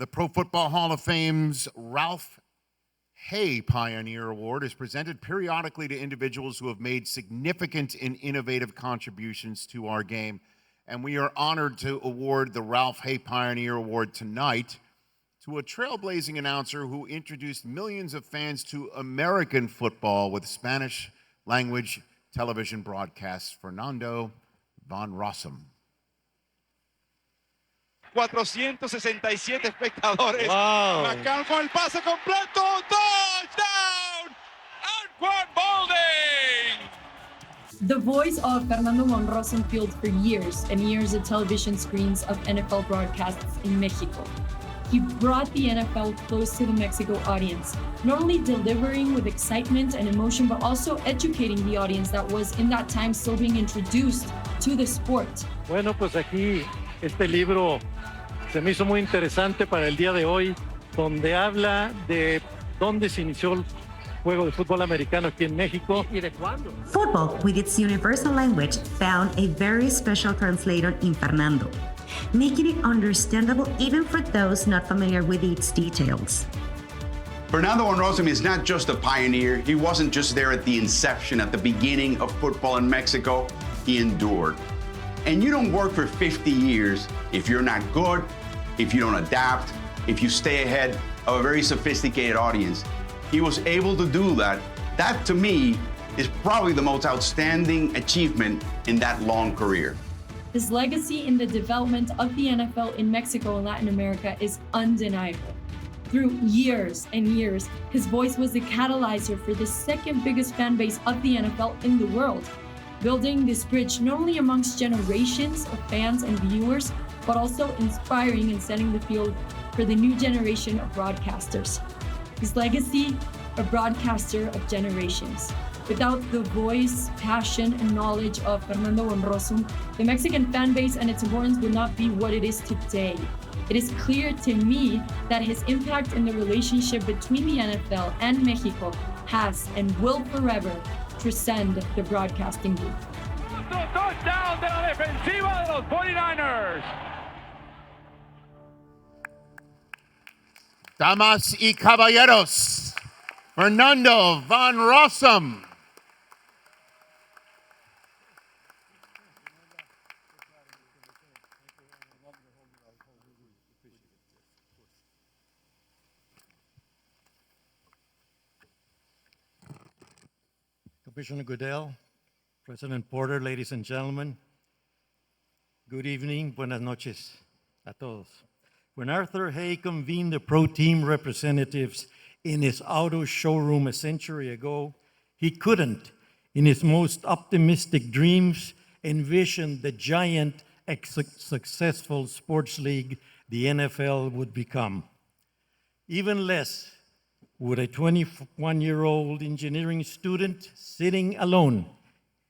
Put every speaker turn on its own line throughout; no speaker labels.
The Pro Football Hall of Fame's Ralph Hay Pioneer Award is presented periodically to individuals who have made significant and innovative contributions to our game. And we are honored to award the Ralph Hay Pioneer Award tonight to a trailblazing announcer who introduced millions of fans to American football with Spanish language television broadcasts, Fernando Von Rossum.
467 espectadores.
Wow.
Macán con el pase completo. Touchdown! Antoine Balding!
The voice of Fernando Von Rossum filled for years and years the television screens of NFL broadcasts in Mexico. He brought the NFL close to the Mexico audience, not only delivering with excitement and emotion, but also educating the audience that was in that time still being introduced to the sport.
Bueno, pues aquí este libro se me hizo muy interesante para el día de hoy, donde habla de dónde se inició el juego de fútbol americano aquí en México.
¿Y de cuándo?
Football, with its universal language, found a very special translator in Fernando, making it understandable even for those not familiar with its details.
Fernando Von Rossum is not just a pioneer. He wasn't just there at the inception, at the beginning of football in Mexico. He endured. And you don't work for 50 years if you're not good, if you don't adapt, if you stay ahead of a very sophisticated audience. He was able to do that. That, to me, is probably the most outstanding achievement in that long career.
His legacy in the development of the NFL in Mexico and Latin America is undeniable. Through years and years, his voice was the catalyzer for the second biggest fan base of the NFL in the world, building this bridge not only amongst generations of fans and viewers, but also inspiring and setting the field for the new generation of broadcasters. His legacy, a broadcaster of generations. Without the voice, passion, and knowledge of Fernando Von Rossum, the Mexican fan base and its importance would not be what it is today. It is clear to me that his impact in the relationship between the NFL and Mexico has and will forever transcend the broadcasting booth.
Touchdown de la defensiva de los 49ers.
Damas y caballeros, Fernando Von Rossum.
Commissioner Goodell, President Porter, ladies and gentlemen, good evening, buenas noches a todos. When Arthur Hay convened the pro team representatives in his auto showroom a century ago, he couldn't, in his most optimistic dreams, envision the giant, successful sports league the NFL would become. Even less would a 21-year-old engineering student sitting alone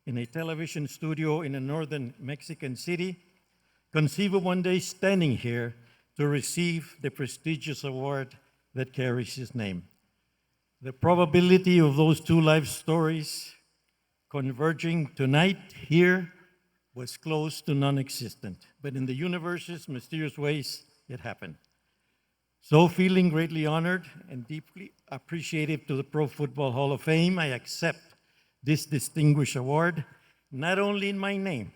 in a television studio in a northern Mexican city conceive of one day standing here to receive the prestigious award that carries his name. The probability of those two life stories converging tonight here was close to non-existent, but in the universe's mysterious ways, it happened. So feeling greatly honored and deeply appreciative to the Pro Football Hall of Fame, I accept this distinguished award, not only in my name,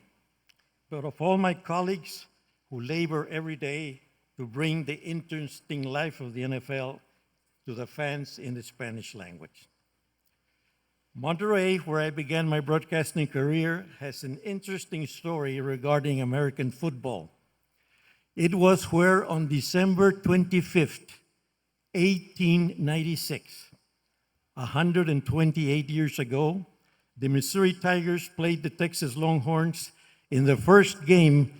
but of all my colleagues who labor every day to bring the interesting life of the NFL to the fans in the Spanish language. Monterrey, where I began my broadcasting career, has an interesting story regarding American football. It was where on December 25th, 1896, 128 years ago, the Missouri Tigers played the Texas Longhorns in the first game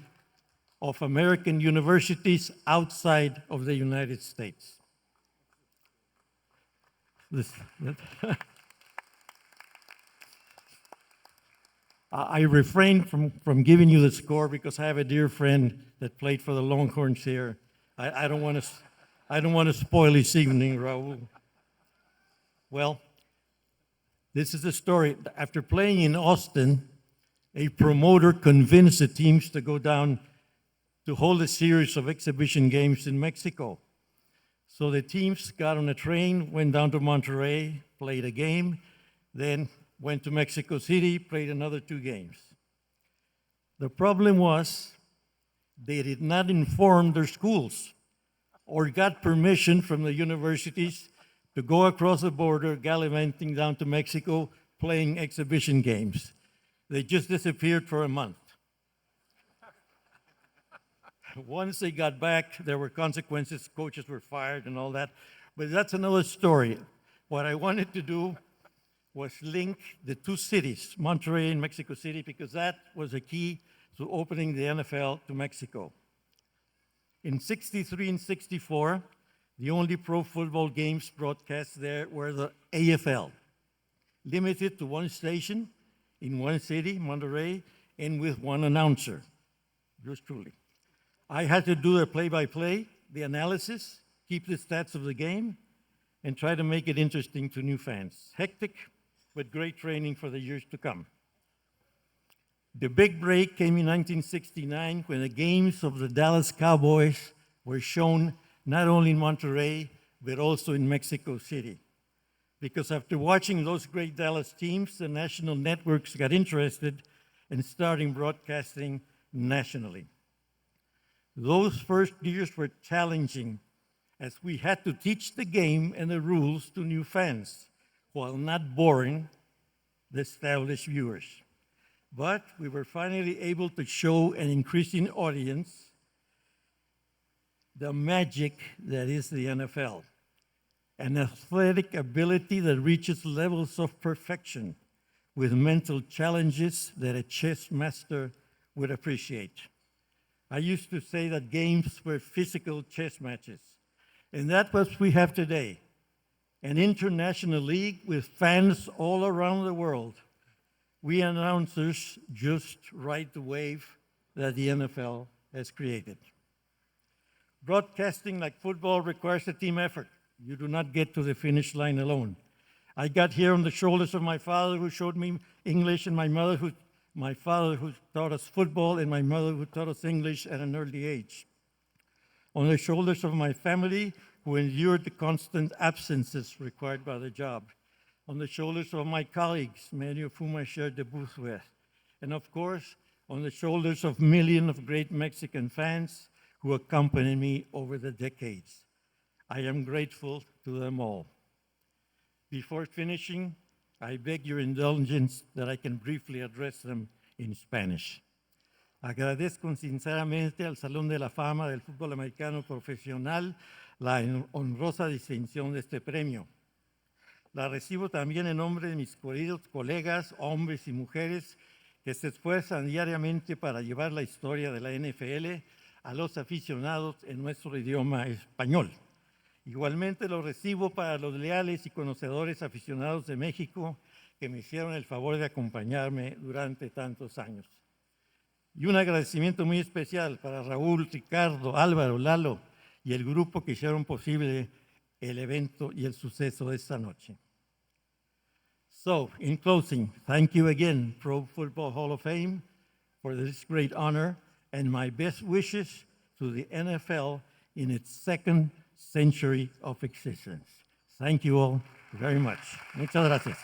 of American universities outside of the United States. I refrain from giving you the score because I have a dear friend that played for the Longhorns here. I don't want to spoil his evening, Raul. Well, this is the story. After playing in Austin, a promoter convinced the teams to go down to hold a series of exhibition games in Mexico. So the teams got on a train, went down to Monterrey, played a game, then went to Mexico City, played another 2 games. The problem was they did not inform their schools or got permission from the universities to go across the border, gallivanting down to Mexico, playing exhibition games. They just disappeared for a month. Once they got back, there were consequences, coaches were fired and all that, but that's another story. What I wanted to do was link the 2 cities, Monterrey and Mexico City, because that was a key to opening the NFL to Mexico. In 63 and 64, the only pro football games broadcast there were the AFL, limited to 1 station in 1 city, Monterrey, and with 1 announcer, yours truly. I had to do the play-by-play, the analysis, keep the stats of the game, and try to make it interesting to new fans. Hectic, but great training for the years to come. The big break came in 1969 when the games of the Dallas Cowboys were shown not only in Monterrey, but also in Mexico City. Because after watching those great Dallas teams, the national networks got interested in starting broadcasting nationally. Those first years were challenging as we had to teach the game and the rules to new fans while not boring the established viewers. But we were finally able to show an increasing audience the magic that is the NFL, an athletic ability that reaches levels of perfection with mental challenges that a chess master would appreciate. I used to say that games were physical chess matches, and that's what we have today, an international league with fans all around the world. We announcers just ride the wave that the NFL has created. Broadcasting like football requires a team effort. You do not get to the finish line alone. I got here on the shoulders of my father, who showed me English, and my father who taught us football, and my mother who taught us English at an early age. On the shoulders of my family, who endured the constant absences required by the job. On the shoulders of my colleagues, many of whom I shared the booth with. And of course, on the shoulders of millions of great Mexican fans who accompanied me over the decades. I am grateful to them all. Before finishing, I beg your indulgence that I can briefly address them in Spanish. Agradezco sinceramente al Salón de la Fama del Fútbol Americano Profesional la honrosa distinción de este premio. La recibo también en nombre de mis queridos colegas, hombres y mujeres, que se esfuerzan diariamente para llevar la historia de la NFL a los aficionados en nuestro idioma español. Igualmente lo recibo para los leales y conocedores aficionados de México que me hicieron el favor de acompañarme durante tantos años. Y un agradecimiento muy especial para Raúl, Ricardo, Álvaro, Lalo y el grupo que hicieron posible el evento y el suceso de esta noche. So, in closing, thank you again, Pro Football Hall of Fame, for this great honor, and my best wishes to the NFL in its second century of existence. Thank you all very much. Muchas gracias.